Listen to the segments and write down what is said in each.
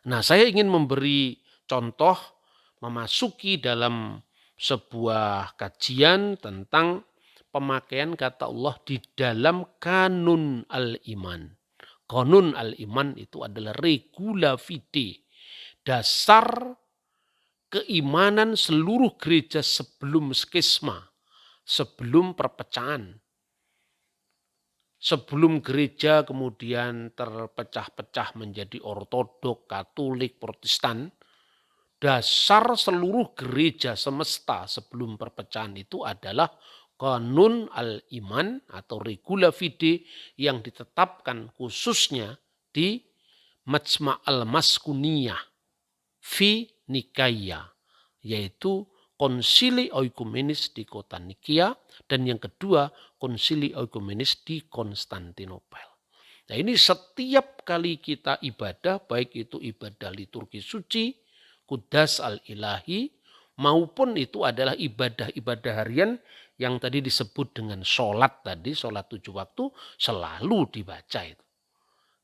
Nah, saya ingin memberi contoh memasuki dalam sebuah kajian tentang pemakaian kata Allah di dalam kanun al-iman. Kanun al-iman itu adalah regula fide, dasar keimanan seluruh gereja sebelum skisma, sebelum perpecahan. Sebelum gereja kemudian terpecah-pecah menjadi ortodok, katolik, protestan, dasar seluruh gereja semesta sebelum perpecahan itu adalah kanun al-iman atau regula fide yang ditetapkan khususnya di Majma' al-Maskuniyah fi Nikaya, yaitu konsili oikumenis di kota Nikia, dan yang kedua konsili oikumenis di Konstantinopel. Nah, ini setiap kali kita ibadah, baik itu ibadah liturgi suci, kudas al-ilahi, maupun itu adalah ibadah-ibadah harian yang tadi disebut dengan sholat tadi, sholat 7 waktu, selalu dibaca itu.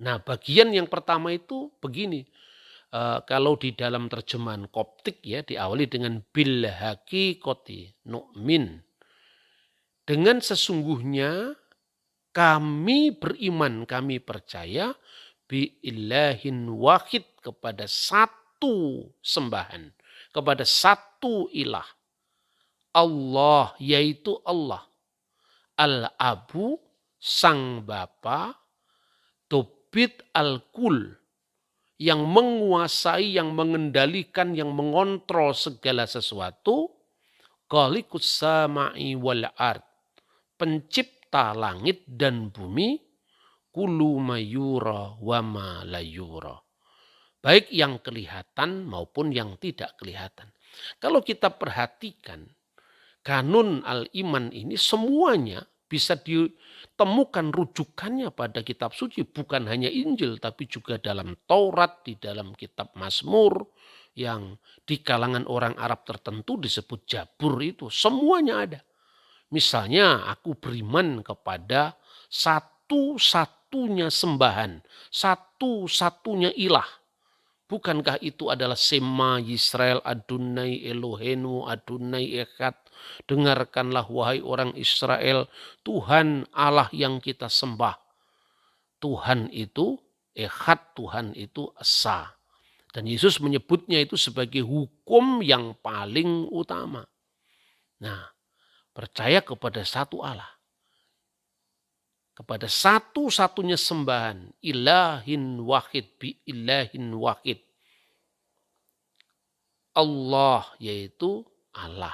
Nah, bagian yang pertama itu begini, kalau di dalam terjemahan Koptik ya diawali dengan bil haqiqati nu'min. Dengan sesungguhnya kami beriman, kami percaya bi ilahin wahid, kepada satu sembahan, kepada satu ilah. Allah, yaitu Allah. Al-Abu, sang Bapa, Tobit al-Kul, yang menguasai, yang mengendalikan, yang mengontrol segala sesuatu. Khaliqus sama'i wal ard, pencipta langit dan bumi. Kullu mayura wa ma layura, baik yang kelihatan maupun yang tidak kelihatan. Kalau kita perhatikan kanun al-iman ini semuanya bisa ditemukan rujukannya pada kitab suci, bukan hanya Injil tapi juga dalam Taurat, di dalam kitab Mazmur yang di kalangan orang Arab tertentu disebut Jabur, itu semuanya ada. Misalnya aku beriman kepada satu-satunya sembahan, satu-satunya ilah. Bukankah itu adalah Sema Yisrael Adonai Elohenu Adonai Echad. Dengarkanlah wahai orang Israel, Tuhan Allah yang kita sembah. Tuhan itu Echad, Tuhan itu Esa. Dan Yesus menyebutnya itu sebagai hukum yang paling utama. Nah, percaya kepada satu Allah, kepada satu-satunya sembahan, ilahin wahid bi ilahin wahid. Allah, yaitu Allah.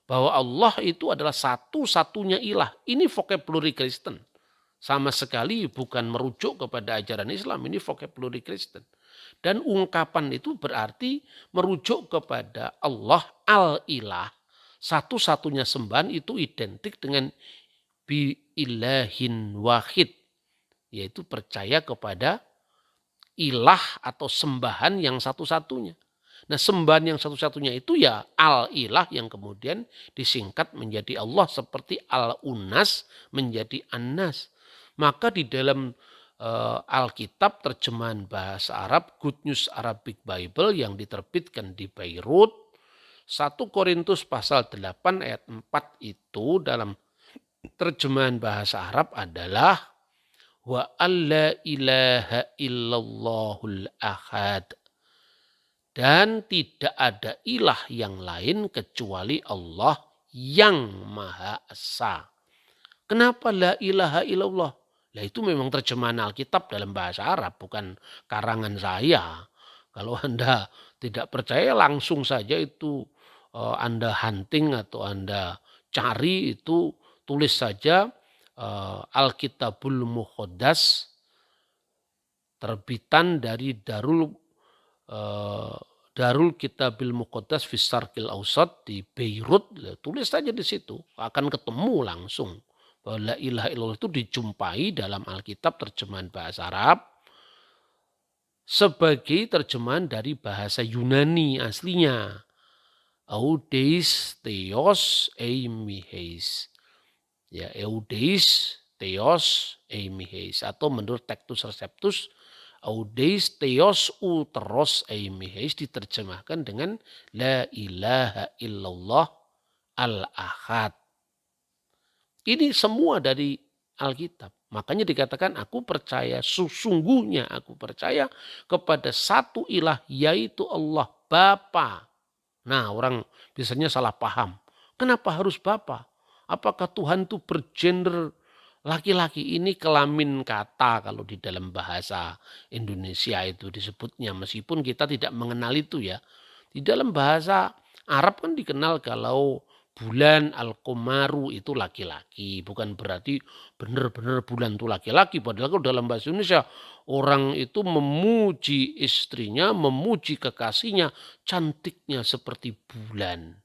Bahwa Allah itu adalah satu-satunya ilah. Ini vocabulary Kristen. Sama sekali bukan merujuk kepada ajaran Islam, ini vocabulary Kristen. Dan ungkapan itu berarti merujuk kepada Allah al-ilah. Satu-satunya sembahan itu identik dengan bi ilahin wahid, yaitu percaya kepada ilah atau sembahan yang satu-satunya. Nah, sembahan yang satu-satunya itu ya al-ilah yang kemudian disingkat menjadi Allah, seperti al-unas menjadi an-nas. Maka di dalam Alkitab terjemahan bahasa Arab Good News Arabic Bible yang diterbitkan di Beirut, 1 Korintus pasal 8 ayat 4 itu dalam terjemahan bahasa Arab adalah wa alla ilaha illallahul ahad, dan tidak ada ilah yang lain kecuali Allah yang Maha Esa. Kenapa la ilaha illallah? Lah itu memang terjemahan Alkitab dalam bahasa Arab, bukan karangan saya. Kalau Anda tidak percaya langsung saja itu Anda hunting atau Anda cari itu, tulis saja Alkitabul Muqaddas terbitan dari Darul Kitabil Muqaddas fi Syarqil Awsat di Beirut. Tulis saja di situ, akan ketemu langsung bahwa la ilaha illallah itu dijumpai dalam Alkitab terjemahan bahasa Arab sebagai terjemahan dari bahasa Yunani aslinya. Eudeis Theos Eimiheis. Ya, Eudeis Theos Eimiheis, atau menurut Textus Receptus Audeis theos uteros eimiheis diterjemahkan dengan la ilaha illallah al-ahad. Ini semua dari Alkitab. Makanya dikatakan aku percaya, sesungguhnya aku percaya kepada satu ilah yaitu Allah Bapa. Nah, orang biasanya salah paham. Kenapa harus Bapa? Apakah Tuhan itu bergender laki-laki? Ini kelamin kata kalau di dalam bahasa Indonesia itu disebutnya. Meskipun kita tidak mengenal itu ya. Di dalam bahasa Arab kan dikenal kalau bulan al-qomaru itu laki-laki. Bukan berarti benar-benar bulan itu laki-laki. Padahal kalau dalam bahasa Indonesia orang itu memuji istrinya, memuji kekasihnya, cantiknya seperti bulan.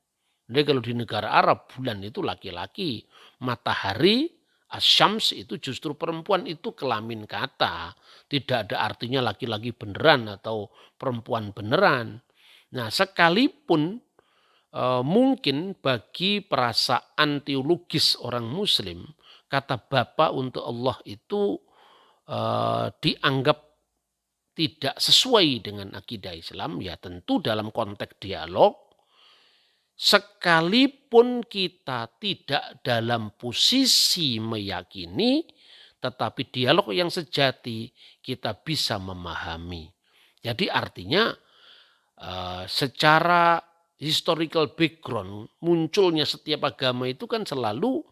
Jadi kalau di negara Arab bulan itu laki-laki. Matahari, asyams itu justru perempuan, itu kelamin kata. Tidak ada artinya laki-laki beneran atau perempuan beneran. Nah, sekalipun mungkin bagi perasaan teologis orang muslim, kata Bapa untuk Allah itu dianggap tidak sesuai dengan akidah Islam, ya tentu dalam konteks dialog, sekalipun kita tidak dalam posisi meyakini, tetapi dialog yang sejati kita bisa memahami. Jadi artinya secara historical background munculnya setiap agama itu kan selalu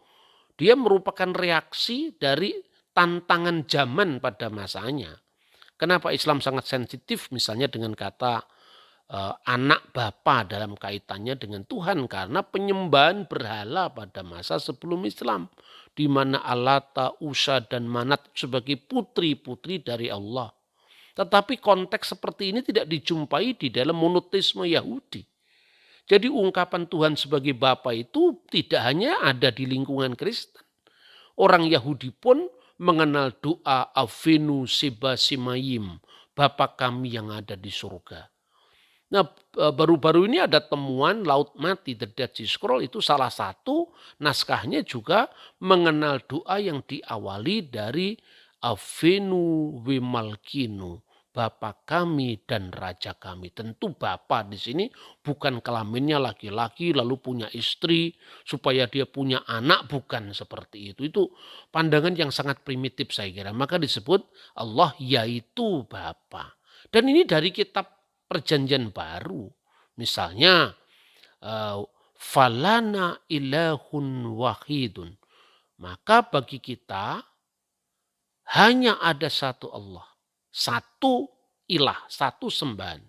dia merupakan reaksi dari tantangan zaman pada masanya. Kenapa Islam sangat sensitif misalnya dengan kata anak bapa dalam kaitannya dengan Tuhan, karena penyembahan berhala pada masa sebelum Islam di mana Allata, Usa dan Manat sebagai putri-putri dari Allah. Tetapi konteks seperti ini tidak dijumpai di dalam monoteisme Yahudi. Jadi ungkapan Tuhan sebagai Bapa itu tidak hanya ada di lingkungan Kristen. Orang Yahudi pun mengenal doa Avinu Seba Simayim, Bapa kami yang ada di surga. Nah, baru-baru ini ada temuan Laut Mati, The Dead Sea Scroll, itu salah satu naskahnya juga mengenal doa yang diawali dari Avinu Wimalkinu, Bapa kami dan Raja kami. Tentu Bapa di sini bukan kelaminnya laki-laki lalu punya istri supaya dia punya anak, bukan seperti itu. Itu pandangan yang sangat primitif saya kira. Maka disebut Allah yaitu Bapa. Dan ini dari kitab Perjanjian Baru. Misalnya falana ilahun wahidun. Maka bagi kita hanya ada satu Allah. Satu ilah, satu sembahan.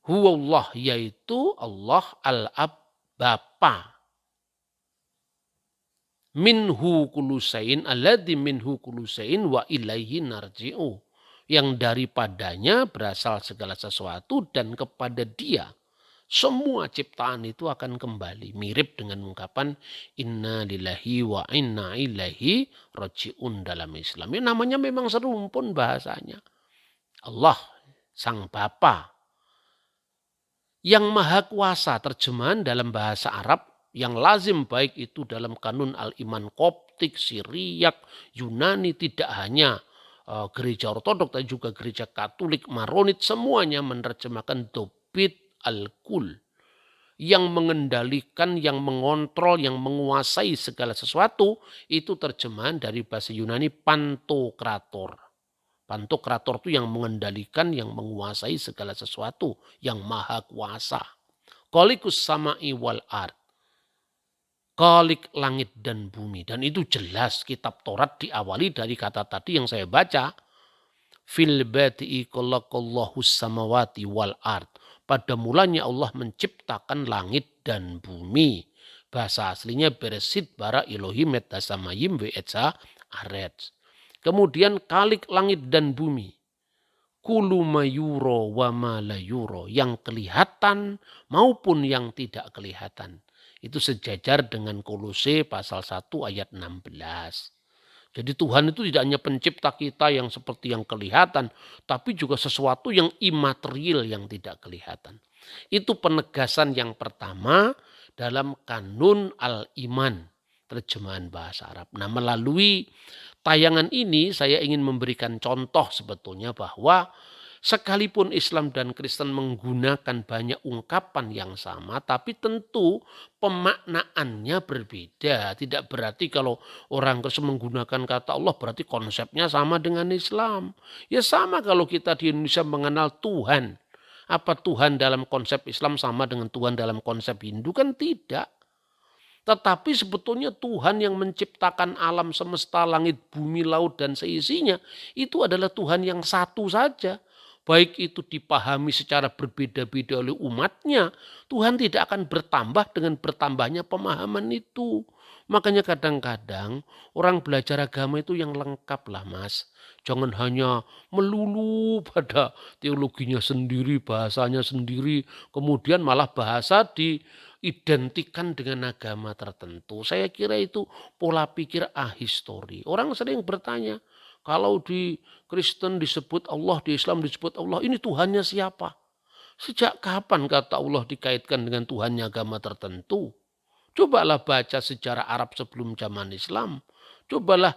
Huwallah yaitu Allah al-ab Bapa. Minhu kulusain alladzi minhu kulusain wa ilaihi narji'u. Yang daripadanya berasal segala sesuatu dan kepada dia semua ciptaan itu akan kembali. Mirip dengan ungkapan inna lillahi wa inna ilaihi raji'un dalam Islam. Ini namanya memang serumpun bahasanya. Allah Sang Bapa yang Maha Kuasa, terjemahan dalam bahasa Arab yang lazim baik itu dalam kanun al-iman Koptik, Siriak, Yunani, tidak hanya gereja Ortodok tapi juga gereja Katolik, Maronit, semuanya menerjemahkan Dobit al-Kul, yang mengendalikan, yang mengontrol, yang menguasai segala sesuatu. Itu terjemahan dari bahasa Yunani Pantokrator. Pantokrator itu yang mengendalikan, yang menguasai segala sesuatu, yang maha kuasa. Khaliqus sama'i wal ard, Khalik langit dan bumi. Dan itu jelas kitab Taurat diawali dari kata tadi yang saya baca. Fil badi'i khalaqallahu samawati wal ard. Pada mulanya Allah menciptakan langit dan bumi. Bahasa aslinya Beresit bara Elohim et samayim ve etza aretz. Kemudian Khalik langit dan bumi. Kulu mayuro wa ma la yuro. Yang kelihatan maupun yang tidak kelihatan. Itu sejajar dengan Kolose pasal 1 ayat 16. Jadi Tuhan itu tidak hanya pencipta kita yang seperti yang kelihatan, tapi juga sesuatu yang imaterial yang tidak kelihatan. Itu penegasan yang pertama dalam kanun al-iman. terjemahan bahasa Arab. Nah, melalui tayangan ini saya ingin memberikan contoh sebetulnya bahwa sekalipun Islam dan Kristen menggunakan banyak ungkapan yang sama, tapi tentu pemaknaannya berbeda. Tidak berarti kalau orang Kristen menggunakan kata Allah berarti konsepnya sama dengan Islam. Ya sama kalau kita di Indonesia mengenal Tuhan. Apa Tuhan dalam konsep Islam sama dengan Tuhan dalam konsep Hindu? Kan tidak. Tetapi sebetulnya Tuhan yang menciptakan alam semesta, langit, bumi, laut, dan seisinya, itu adalah Tuhan yang satu saja. Baik itu dipahami secara berbeda-beda oleh umatnya, Tuhan tidak akan bertambah dengan bertambahnya pemahaman itu. Makanya kadang-kadang orang belajar agama itu yang lengkap lah Mas. Jangan hanya melulu pada teologinya sendiri, bahasanya sendiri, kemudian malah bahasa diidentikan dengan agama tertentu. Saya kira itu pola pikir ahistori. Orang sering bertanya, kalau di Kristen disebut Allah, di Islam disebut Allah, ini Tuhannya siapa? Sejak kapan kata Allah dikaitkan dengan Tuhannya agama tertentu? Cobalah baca sejarah Arab sebelum zaman Islam. Cobalah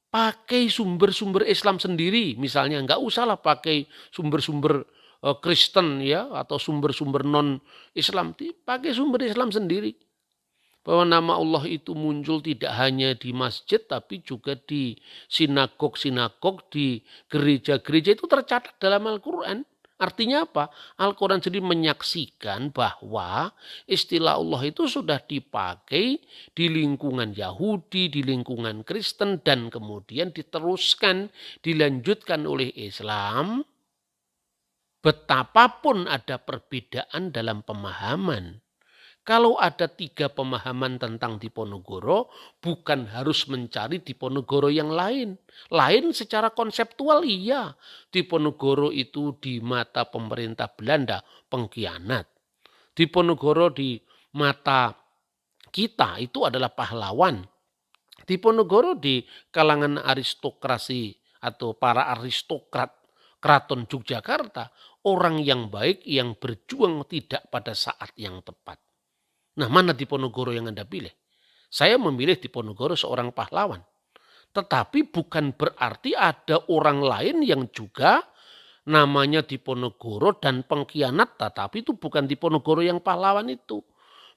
pakai sumber-sumber Islam sendiri. Misalnya nggak usahlah pakai sumber-sumber Kristen ya atau sumber-sumber non-Islam. Pakai sumber Islam sendiri. Bahwa nama Allah itu muncul tidak hanya di masjid tapi juga di sinagog-sinagog, di gereja-gereja itu tercatat dalam Al-Quran. Artinya apa? Al-Quran sendiri menyaksikan bahwa istilah Allah itu sudah dipakai di lingkungan Yahudi, di lingkungan Kristen, dan kemudian diteruskan, dilanjutkan oleh Islam. Betapapun ada perbedaan dalam pemahaman. Kalau ada 3 pemahaman tentang Diponegoro, bukan harus mencari Diponegoro yang lain. Lain secara konseptual iya. Diponegoro itu di mata pemerintah Belanda pengkhianat. Diponegoro di mata kita itu adalah pahlawan. Diponegoro di kalangan aristokrasi atau para aristokrat Keraton Yogyakarta, orang yang baik yang berjuang tidak pada saat yang tepat. Nah, mana Diponegoro yang Anda pilih? Saya memilih Diponegoro seorang pahlawan. Tetapi bukan berarti ada orang lain yang juga namanya Diponegoro dan pengkhianat, tetapi itu bukan Diponegoro yang pahlawan itu.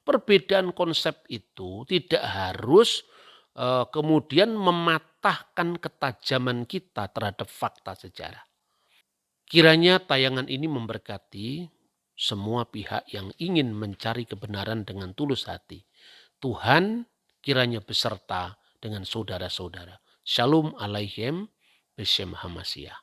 Perbedaan konsep itu tidak harus kemudian mematahkan ketajaman kita terhadap fakta sejarah. Kiranya tayangan ini memberkati semua pihak yang ingin mencari kebenaran dengan tulus hati. Tuhan kiranya beserta dengan saudara-saudara. Shalom aleichem, Beshem Hamasiah.